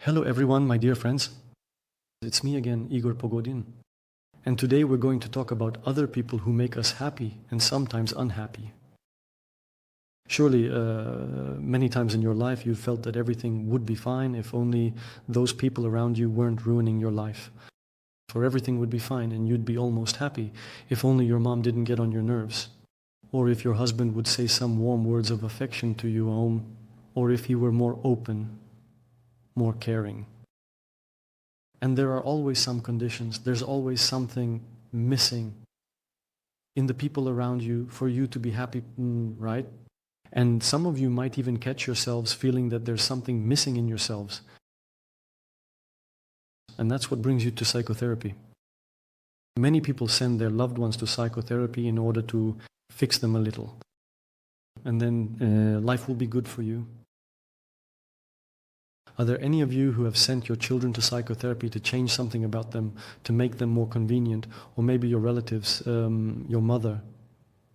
Hello everyone, my dear friends. It's me again, Igor Pogodin. And today we're going to talk about other people who make us happy and sometimes unhappy. Surely, many times in your life you felt that everything would be fine if only those people around you weren't ruining your life. For everything would be fine and you'd be almost happy if only your mom didn't get on your nerves. Or if your husband would say some warm words of affection to you home, or if he were more open, more caring. And there are always some conditions, there's always something missing in the people around you for you to be happy, right? And some of you might even catch yourselves feeling that there's something missing in yourselves. And that's what brings you to psychotherapy. Many people send their loved ones to psychotherapy in order to fix them a little. And then life will be good for you. Are there any of you who have sent your children to psychotherapy to change something about them, to make them more convenient? Or maybe your relatives, your mother,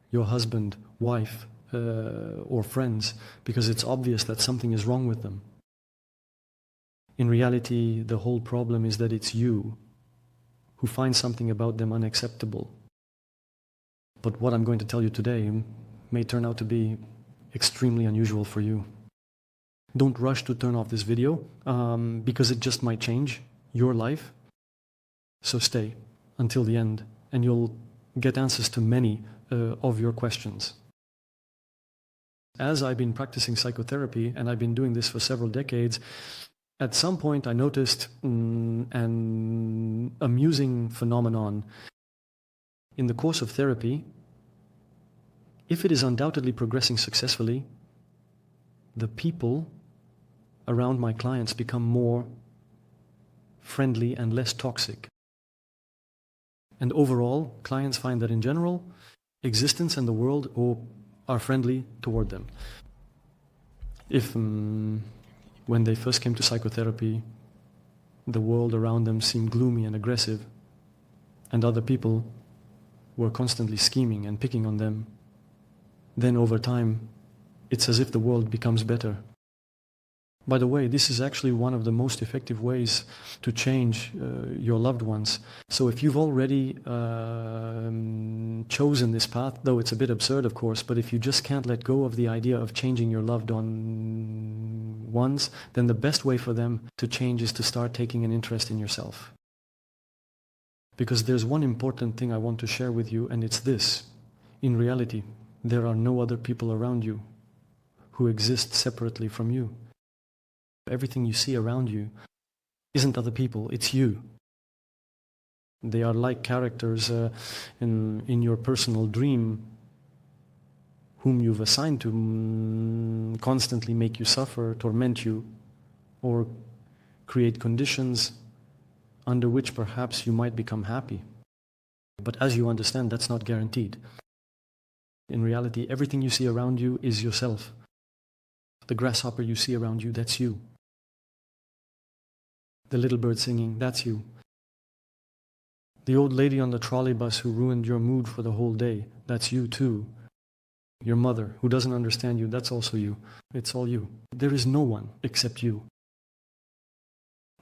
your husband, wife, or friends, because it's obvious that something is wrong with them. In reality, the whole problem is that it's you who find something about them unacceptable. But what I'm going to tell you today may turn out to be extremely unusual for you. Don't rush to turn off this video, because it just might change your life. So stay until the end, and you'll get answers to many of your questions. As I've been practicing psychotherapy, and I've been doing this for several decades, at some point I noticed an amusing phenomenon. In the course of therapy, if it is undoubtedly progressing successfully, the people around my clients become more friendly and less toxic. And overall, clients find that in general, existence and the world are friendly toward them. If when they first came to psychotherapy, the world around them seemed gloomy and aggressive, and other people were constantly scheming and picking on them, then over time, it's as if the world becomes better. By the way, this is actually one of the most effective ways to change your loved ones. So if you've already chosen this path, though it's a bit absurd of course, but if you just can't let go of the idea of changing your loved ones, then the best way for them to change is to start taking an interest in yourself. Because there's one important thing I want to share with you, and it's this. In reality, there are no other people around you who exist separately from you. Everything you see around you isn't other people, it's you. They are like characters in your personal dream whom you've assigned to constantly make you suffer, torment you, or create conditions under which perhaps you might become happy. But as you understand, that's not guaranteed. In reality, everything you see around you is yourself. The grasshopper you see around you, that's you. The little bird singing, that's you. The old lady on the trolley bus who ruined your mood for the whole day, that's you too. Your mother who doesn't understand you, that's also you. It's all you. There is no one except you.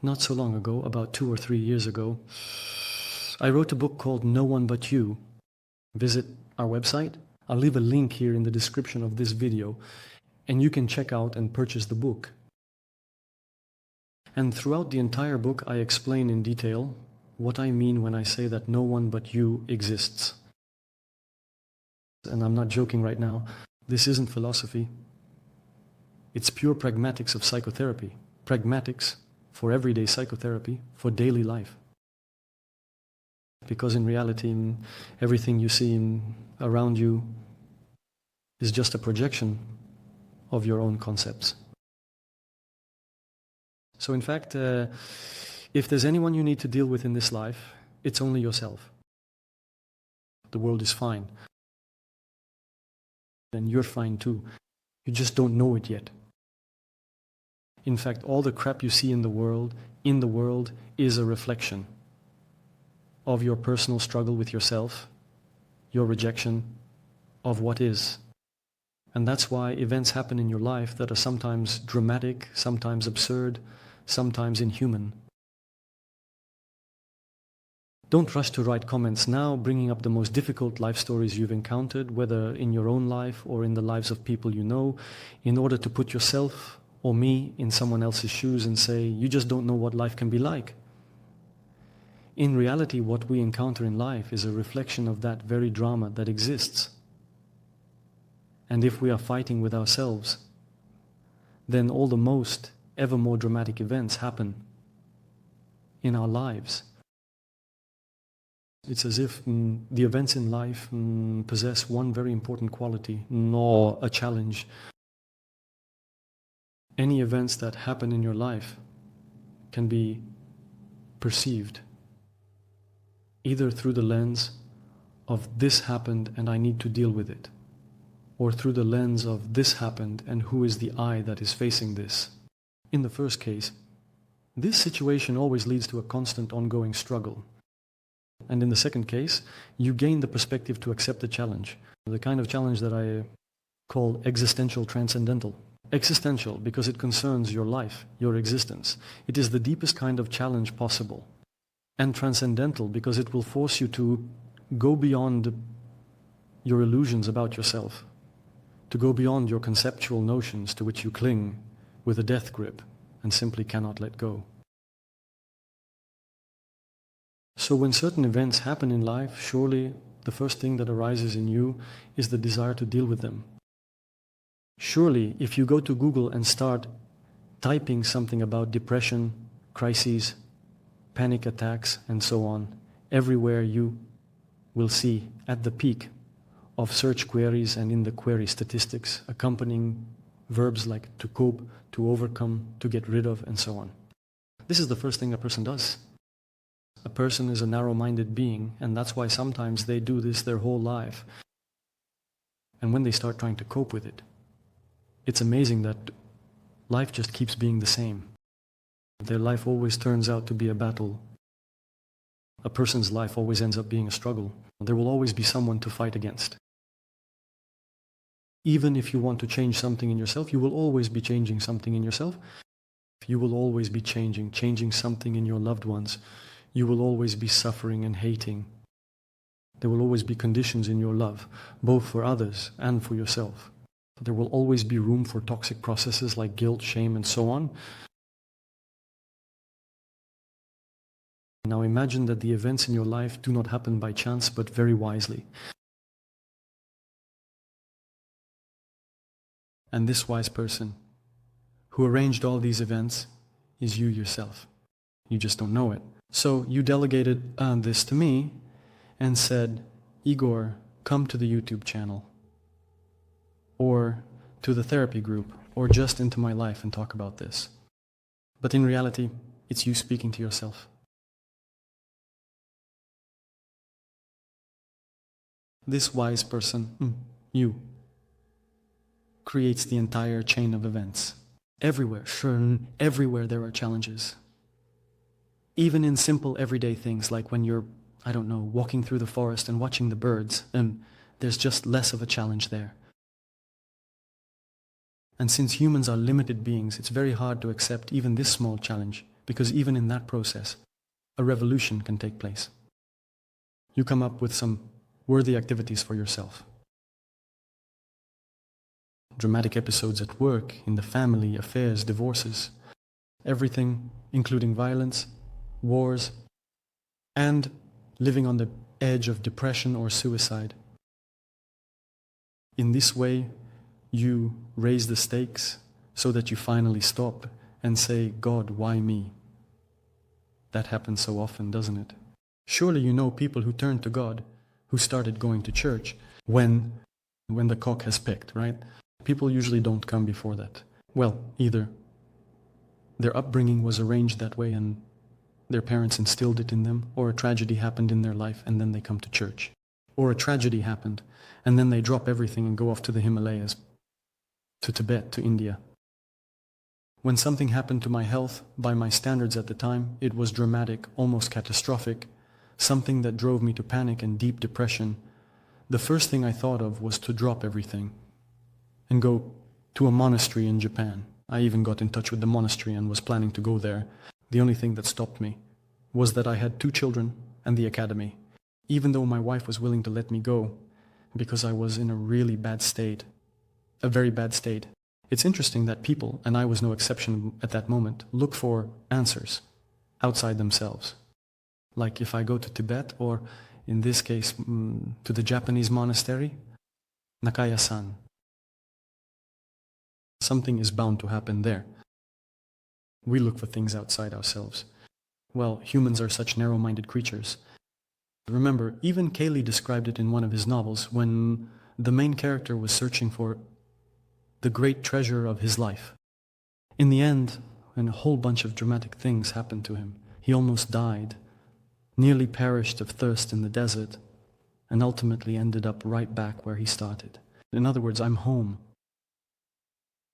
Not so long ago, about 2 or 3 years ago, I wrote a book called No One But You. Visit our website. I'll leave a link here in the description of this video, and you can check out and purchase the book. And throughout the entire book, I explain in detail what I mean when I say that no one but you exists. And I'm not joking right now. This isn't philosophy. It's pure pragmatics of psychotherapy. Pragmatics for everyday psychotherapy, for daily life. Because in reality, everything you see around you is just a projection of your own concepts. So in fact, if there's anyone you need to deal with in this life, it's only yourself. The world is fine. And you're fine too. You just don't know it yet. In fact, all the crap you see in the world is a reflection of your personal struggle with yourself, your rejection of what is. And that's why events happen in your life that are sometimes dramatic, sometimes absurd, sometimes inhuman. Don't rush to write comments now, bringing up the most difficult life stories you've encountered, whether in your own life or in the lives of people you know, in order to put yourself or me in someone else's shoes and say, you just don't know what life can be like. In reality, what we encounter in life is a reflection of that very drama that exists. And if we are fighting with ourselves, then all the most ever more dramatic events happen in our lives. It's as if the events in life possess one very important quality, nor a challenge. Any events that happen in your life can be perceived either through the lens of this happened and I need to deal with it, or through the lens of this happened and who is the I that is facing this. In the first case, this situation always leads to a constant ongoing struggle. And in the second case, you gain the perspective to accept the challenge, the kind of challenge that I call existential transcendental. Existential because it concerns your life, your existence. It is the deepest kind of challenge possible. And transcendental because it will force you to go beyond your illusions about yourself, to go beyond your conceptual notions to which you cling with a death grip and simply cannot let go. So when certain events happen in life, surely the first thing that arises in you is the desire to deal with them. Surely if you go to Google and start typing something about depression, crises, panic attacks, and so on, everywhere you will see at the peak of search queries and in the query statistics accompanying verbs like to cope, to overcome, to get rid of, and so on. This is the first thing a person does. A person is a narrow-minded being, and that's why sometimes they do this their whole life. And when they start trying to cope with it, it's amazing that life just keeps being the same. Their life always turns out to be a battle. A person's life always ends up being a struggle. There will always be someone to fight against. Even if you want to change something in yourself, you will always be changing something in yourself. You will always be changing something in your loved ones. You will always be suffering and hating. There will always be conditions in your love, both for others and for yourself. There will always be room for toxic processes like guilt, shame, and so on. Now imagine that the events in your life do not happen by chance, but very wisely. And this wise person who arranged all these events is you yourself. You just don't know it. So you delegated this to me and said, Igor, come to the YouTube channel, or to the therapy group, or just into my life and talk about this. But in reality, it's you speaking to yourself. This wise person, you, creates the entire chain of events. Everywhere, sure, everywhere there are challenges. Even in simple everyday things like when you're, I don't know, walking through the forest and watching the birds, there's just less of a challenge there. And since humans are limited beings, it's very hard to accept even this small challenge, because even in that process, a revolution can take place. You come up with some worthy activities for yourself. Dramatic episodes at work, in the family, affairs, divorces, everything, including violence, wars, and living on the edge of depression or suicide. In this way, you raise the stakes so that you finally stop and say, God, why me? That happens so often, doesn't it? Surely you know people who turned to God, who started going to church when the cock has picked, right? People usually don't come before that. Well, either their upbringing was arranged that way and their parents instilled it in them, or a tragedy happened in their life and then they come to church. Or a tragedy happened and then they drop everything and go off to the Himalayas, to Tibet, to India. When something happened to my health, by my standards at the time, it was dramatic, almost catastrophic, something that drove me to panic and deep depression. The first thing I thought of was to drop everything and go to a monastery in Japan. I even got in touch with the monastery and was planning to go there. The only thing that stopped me was that I had 2 children and the academy, even though my wife was willing to let me go because I was in a really bad state, a very bad state. It's interesting that people, and I was no exception at that moment, look for answers outside themselves. Like if I go to Tibet, or in this case to the Japanese monastery, Nakaya-san, something is bound to happen there. We look for things outside ourselves. Well, humans are such narrow-minded creatures. Remember, even Cayley described it in one of his novels when the main character was searching for the great treasure of his life. In the end, when a whole bunch of dramatic things happened to him, he almost died, nearly perished of thirst in the desert, and ultimately ended up right back where he started. In other words, I'm home.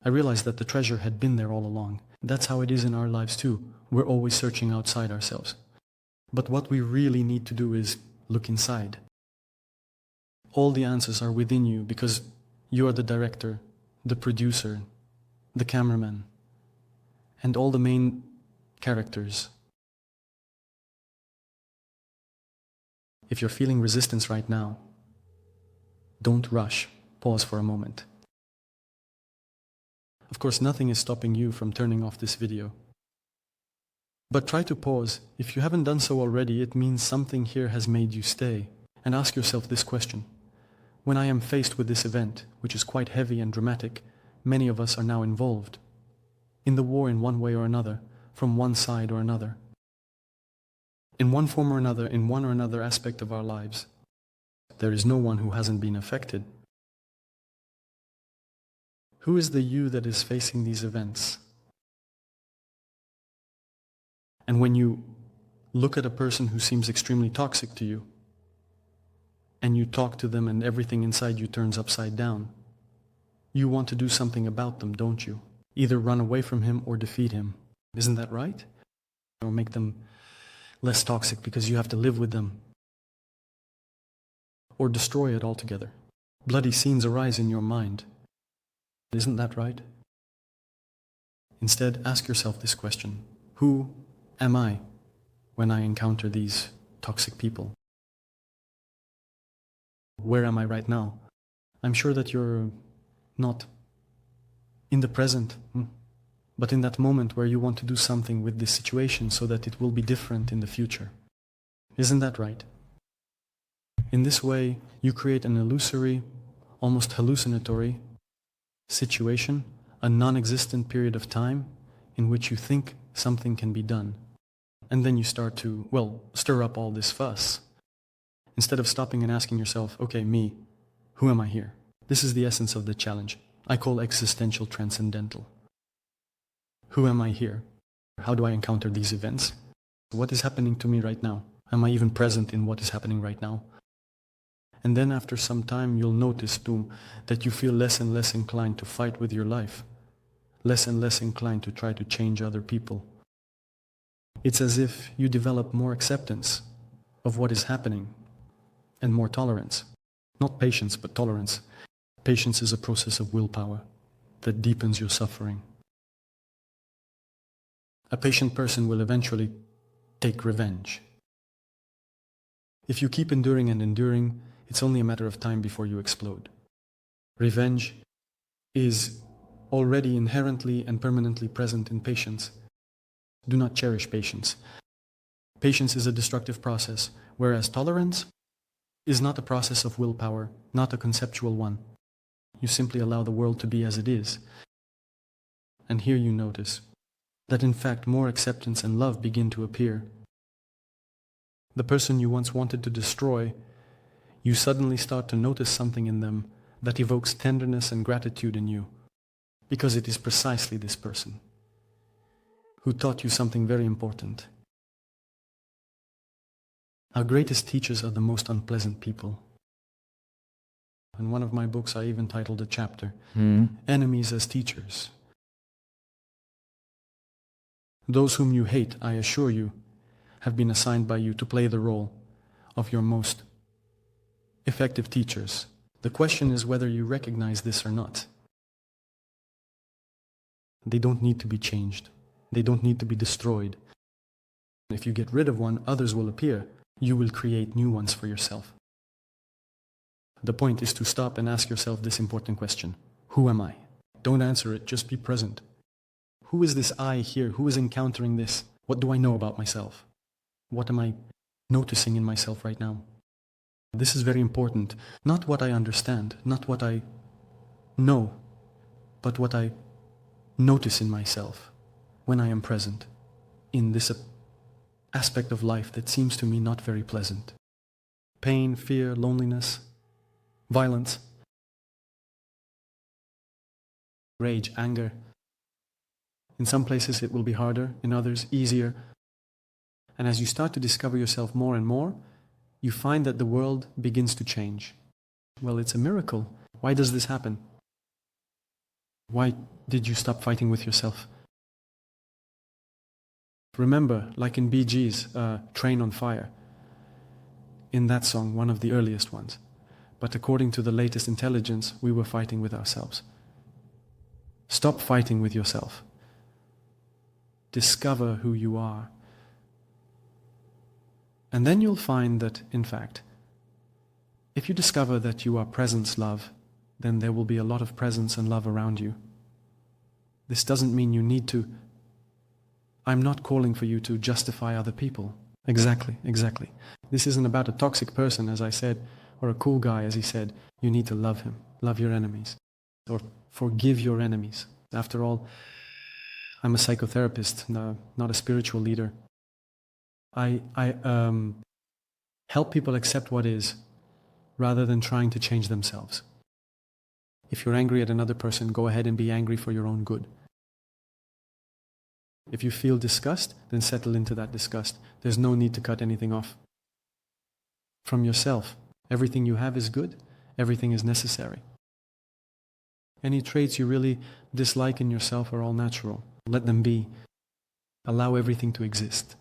I realized that the treasure had been there all along. That's how it is in our lives too. We're always searching outside ourselves. But what we really need to do is look inside. All the answers are within you because you are the director, the producer, the cameraman, and all the main characters. If you're feeling resistance right now, don't rush. Pause for a moment. Of course, nothing is stopping you from turning off this video. But try to pause. If you haven't done so already, it means something here has made you stay. And ask yourself this question. When I am faced with this event, which is quite heavy and dramatic, many of us are now involved in the war in one way or another, from one side or another. In one form or another, in one or another aspect of our lives. There is no one who hasn't been affected. Who is the you that is facing these events? And when you look at a person who seems extremely toxic to you, and you talk to them and everything inside you turns upside down, you want to do something about them, don't you? Either run away from him or defeat him. Isn't that right? Or make them less toxic because you have to live with them. Or destroy it altogether. Bloody scenes arise in your mind. Isn't that right? Instead, ask yourself this question. Who am I when I encounter these toxic people? Where am I right now? I'm sure that you're not in the present, but in that moment where you want to do something with this situation so that it will be different in the future. Isn't that right? In this way, you create an illusory, almost hallucinatory situation, a non-existent period of time in which you think something can be done. And then you start to, well, stir up all this fuss. Instead of stopping and asking yourself, okay, me, who am I here? This is the essence of the challenge. I call existential transcendental. Who am I here? How do I encounter these events? What is happening to me right now? Am I even present in what is happening right now? And then after some time, you'll notice too that you feel less and less inclined to fight with your life, less and less inclined to try to change other people. It's as if you develop more acceptance of what is happening and more tolerance. Not patience, but tolerance. Patience is a process of willpower that deepens your suffering. A patient person will eventually take revenge. If you keep enduring and enduring, it's only a matter of time before you explode. Revenge is already inherently and permanently present in patience. Do not cherish patience. Patience is a destructive process, whereas tolerance is not a process of willpower, not a conceptual one. You simply allow the world to be as it is. And here you notice that in fact more acceptance and love begin to appear. The person you once wanted to destroy, you suddenly start to notice something in them that evokes tenderness and gratitude in you, because it is precisely this person who taught you something very important. Our greatest teachers are the most unpleasant people. In one of my books, I even titled a chapter, Enemies as Teachers. Those whom you hate, I assure you, have been assigned by you to play the role of your most effective teachers. The question is whether you recognize this or not. They don't need to be changed. They don't need to be destroyed. If you get rid of one, others will appear. You will create new ones for yourself. The point is to stop and ask yourself this important question. Who am I? Don't answer it, just be present. Who is this I here? Who is encountering this? What do I know about myself? What am I noticing in myself right now? This is very important. Not what I understand, not what I know, but what I notice in myself when I am present in this aspect of life that seems to me not very pleasant. Pain, fear, loneliness, violence, rage, anger. In some places it will be harder, in others easier. And as you start to discover yourself more and more, you find that the world begins to change. Well, it's a miracle. Why does this happen? Why did you stop fighting with yourself? Remember, like in Bee Gees, Train on Fire, in that song, one of the earliest ones. But according to the latest intelligence, we were fighting with ourselves. Stop fighting with yourself. Discover who you are. And then you'll find that, in fact, if you discover that you are presence love, then there will be a lot of presence and love around you. This doesn't mean you need to. I'm not calling for you to justify other people. Exactly. This isn't about a toxic person, as I said, or a cool guy, as he said. You need to love him, love your enemies, or forgive your enemies. After all, I'm a psychotherapist, not a spiritual leader. I help people accept what is, rather than trying to change themselves. If you're angry at another person, go ahead and be angry for your own good. If you feel disgust, then settle into that disgust. There's no need to cut anything off from yourself. Everything you have is good. Everything is necessary. Any traits you really dislike in yourself are all natural. Let them be. Allow everything to exist.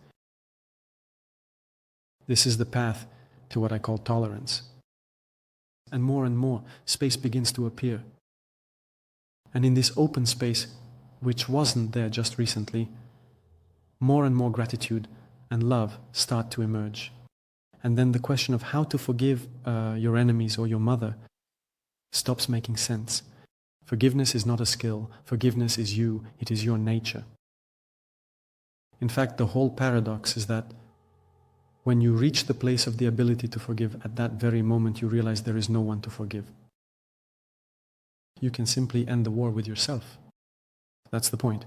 This is the path to what I call tolerance. And more, space begins to appear. And in this open space, which wasn't there just recently, more and more gratitude and love start to emerge. And then the question of how to forgive your enemies or your mother stops making sense. Forgiveness is not a skill. Forgiveness is you. It is your nature. In fact, the whole paradox is that when you reach the place of the ability to forgive, at that very moment you realize there is no one to forgive. You can simply end the war with yourself. That's the point.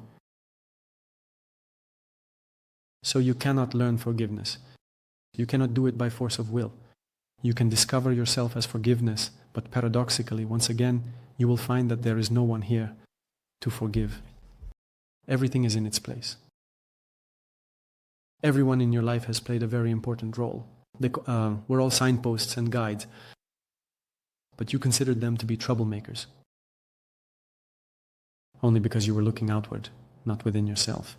So you cannot learn forgiveness. You cannot do it by force of will. You can discover yourself as forgiveness, but paradoxically, once again, you will find that there is no one here to forgive. Everything is in its place. Everyone in your life has played a very important role. We're all signposts and guides, but you considered them to be troublemakers. Only because you were looking outward, not within yourself.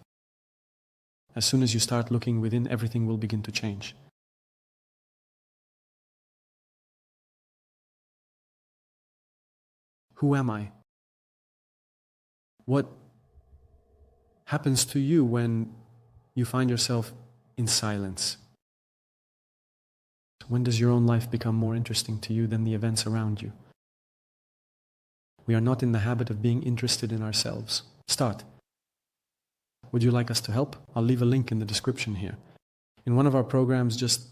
As soon as you start looking within, everything will begin to change. Who am I? What happens to you when you find yourself in silence? When does your own life become more interesting to you than the events around you? We are not in the habit of being interested in ourselves. Start. Would you like us to help? I'll leave a link in the description here. In one of our programs, just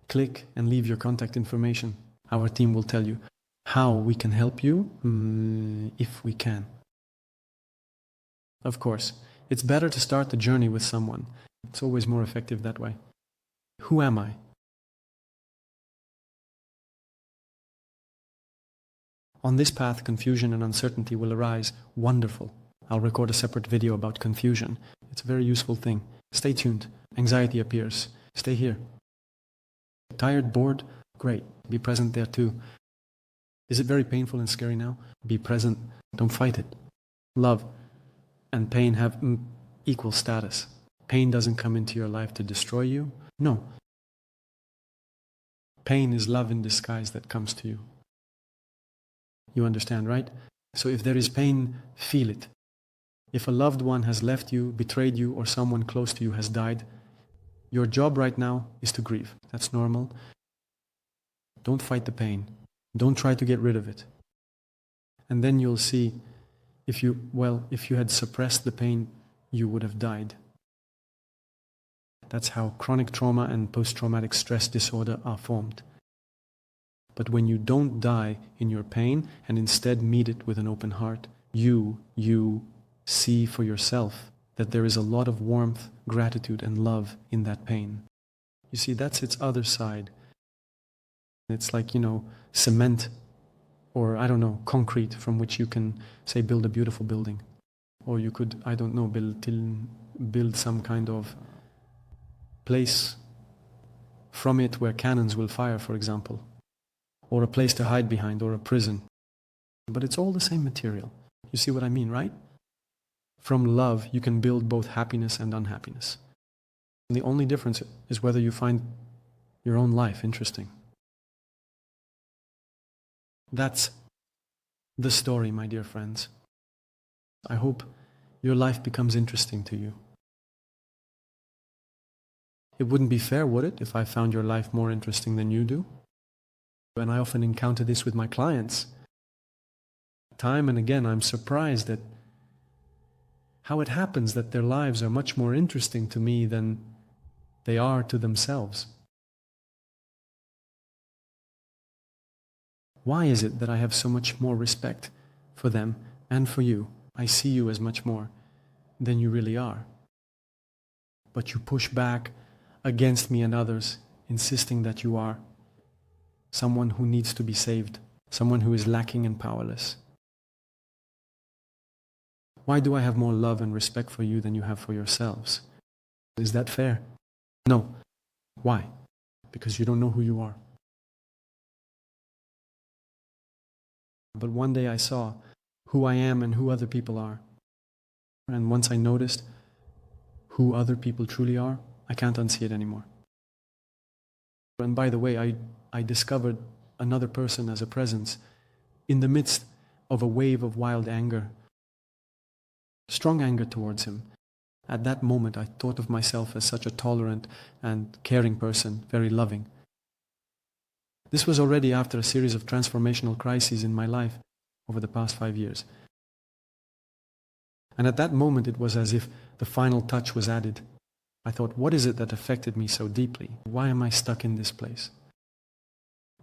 click and leave your contact information. Our team will tell you how we can help you, if we can. Of course, it's better to start the journey with someone. It's always more effective that way. Who am I? On this path, confusion and uncertainty will arise. Wonderful. I'll record a separate video about confusion. It's a very useful thing. Stay tuned. Anxiety appears. Stay here. Tired, bored? Great. Be present there too. Is it very painful and scary now? Be present. Don't fight it. Love and pain have equal status. Pain doesn't come into your life to destroy you. No. Pain is love in disguise that comes to you. You understand, right? So if there is pain, feel it. If a loved one has left you, betrayed you, or someone close to you has died, your job right now is to grieve. That's normal. Don't fight the pain. Don't try to get rid of it. And then you'll see if you had suppressed the pain, you would have died. That's how chronic trauma and post-traumatic stress disorder are formed. But when you don't die in your pain and instead meet it with an open heart, you see for yourself that there is a lot of warmth, gratitude, and love in that pain. You see, that's its other side. It's like, cement or, concrete from which you can, say, build a beautiful building. Or you could, build some kind of place from it where cannons will fire, for example. Or a place to hide behind, or a prison. But it's all the same material. You see what I mean, right? From love, you can build both happiness and unhappiness. And the only difference is whether you find your own life interesting. That's the story, my dear friends. I hope your life becomes interesting to you. It wouldn't be fair, would it, if I found your life more interesting than you do? And I often encounter this with my clients. Time and again, I'm surprised at how it happens that their lives are much more interesting to me than they are to themselves. Why is it that I have so much more respect for them and for you? I see you as much more than you really are. But you push back against me and others, insisting that you are someone who needs to be saved, someone who is lacking and powerless. Why do I have more love and respect for you than you have for yourselves? Is that fair? No. Why? Because you don't know who you are. But one day I saw who I am and who other people are. And once I noticed who other people truly are, I can't unsee it anymore. And by the way, I discovered another person as a presence in the midst of a wave of wild anger, strong anger towards him. At that moment, I thought of myself as such a tolerant and caring person, very loving. This was already after a series of transformational crises in my life over the past 5 years. And at that moment, it was as if the final touch was added. I thought, what is it that affected me so deeply? Why am I stuck in this place?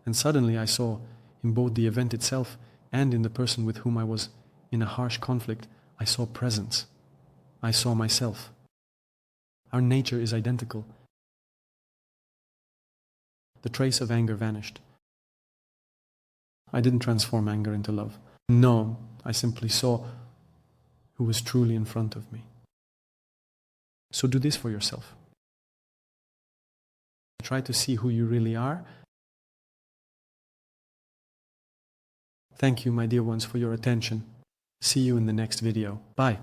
And suddenly I saw, in both the event itself and in the person with whom I was in a harsh conflict, I saw presence. I saw myself. Our nature is identical. The trace of anger vanished. I didn't transform anger into love. No, I simply saw who was truly in front of me. So do this for yourself. Try to see who you really are. Thank you, my dear ones, for your attention. See you in the next video. Bye.